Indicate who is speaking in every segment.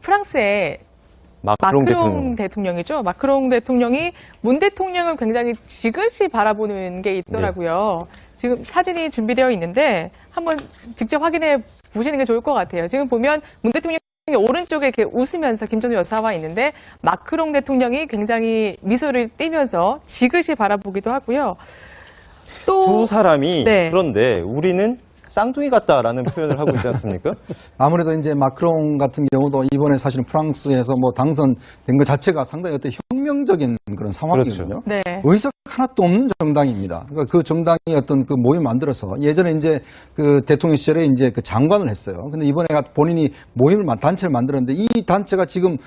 Speaker 1: 프랑스의 마크롱 대통령이죠. 마크롱 대통령이 문 대통령을 굉장히 지그시 바라보는 게 있더라고요. 지금 사진이 준비되어 있는데 한번 직접 확인해 보시는 게 좋을 것 같아요. 지금 보면 문 대통령이 오른쪽에 이렇게 웃으면서 김정은 여사와 있는데 마크롱 대통령이 굉장히 미소를 띠면서 지그시 바라보기도 하고요. 또
Speaker 2: 두 사람이 그런데 우리는 쌍둥이 같다라는 표현을 하고 있지 않습니까?
Speaker 3: 아무래도 이제 마크롱 같은 경우도 이번에 사실은 프랑스에서 뭐 당선된 것 자체가 상당히 어떤 혁명적인 그런 상황이거든요.
Speaker 1: 네.
Speaker 3: 의석 하나도 없는 정당입니다. 그러니까 그 정당이 어떤 그 모임 만들어서 예전에 이제 그 대통령 시절에 이제 그 장관을 했어요. 근데 이번에 본인이 모임을 단체를 만들었는데 이 단체가 지금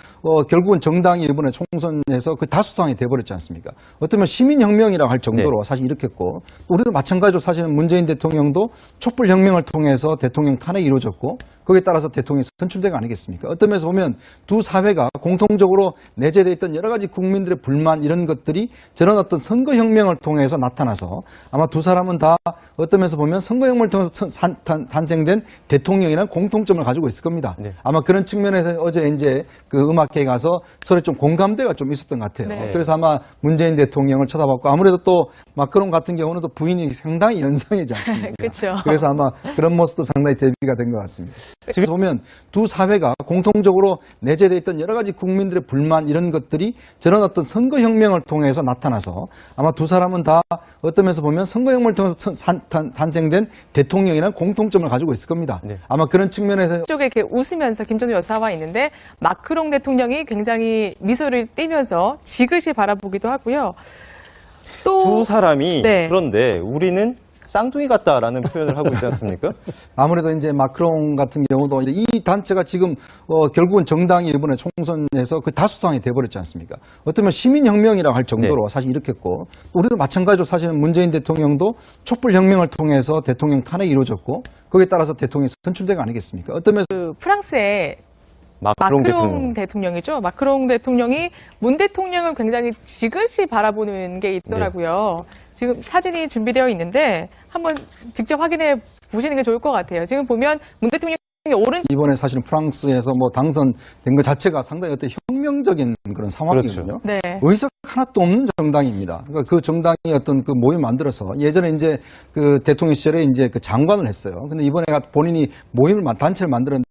Speaker 3: 결국은 정당이 이번에 총선에서 그 다수당이 돼버렸지 않습니까? 어쩌면 시민혁명이라고 할 정도로 사실 일으켰고 우리도 마찬가지로 사실은 문재인 대통령도 촛불혁명을 통해서 대통령 탄핵이 이루어졌고 거기에 따라서 대통령이 선출된 거 아니겠습니까? 어떤 면에서 보면 두 사회가 공통적으로 내재되어 있던 여러 가지 국민들의 불만 이런 것들이 저런 어떤 선거혁명을 통해서 나타나서 아마 두 사람은 다 어떤 면에서 보면 선거혁명을 통해서 탄생된 대통령이라는 공통점을 가지고 있을 겁니다. 아마 그런 측면에서 어제 이제 그 음악회에 가서 서로 좀 공감대가 좀 있었던 것 같아요. 그래서 아마 문재인 대통령을 쳐다봤고 아무래도 또 마크롱 같은 경우는 또 부인이 상당히 연상이지 않습니까?
Speaker 1: 그렇죠.
Speaker 3: 그래서 아마 그런 모습도 상당히 대비가 된 것 같습니다. 지금 보면 두 사회가 공통적으로 내재되어 있던 여러 가지 국민들의 불만 이런 것들이 저런 어떤 선거혁명을 통해서 나타나서 아마 두 사람은 다 어떤 면에서 보면 선거혁명을 통해서 탄생된 대통령이라는 공통점을 가지고 있을 겁니다. 아마 그런 측면에서
Speaker 1: 쪽에 이렇게 웃으면서 김정은 여사와 있는데 마크롱 대통령이 굉장히 미소를 띠면서 지그시 바라보기도 하고요. 또
Speaker 2: 두 사람이 그런데 우리는 쌍둥이 같다라는 표현을 하고 있지 않습니까?
Speaker 3: 아무래도 이제 마크롱 같은 경우도 이 단체가 지금 결국은 정당이 이번에 총선에서 그 다수당이 돼버렸지 않습니까? 어쩌면 시민혁명이라고 할 정도로 사실 일으켰고 우리도 마찬가지로 사실은 문재인 대통령도 촛불혁명을 통해서 대통령 탄핵이 이루어졌고 거기에 따라서 대통령이 선출된 거 아니겠습니까? 어떤 면에서
Speaker 1: 프랑스의 마크롱 대통령이죠. 마크롱 대통령이 문 대통령을 굉장히 지그시 바라보는 게 있더라고요. 지금 사진이 준비되어 있는데 한번 직접 확인해 보시는 게 좋을 것 같아요. 지금 보면 문 대통령이
Speaker 3: 이번에 사실은 프랑스에서 뭐 당선된 것 자체가 상당히 어떤 혁명적인 그런 상황이거든요. 의석 하나도 없는 정당입니다. 그러니까 그 정당이 어떤 그 모임 만들어서 예전에 이제 그 대통령 시절에 이제 그 장관을 했어요. 근데 이번에 본인이 모임을 단체를 만들었는데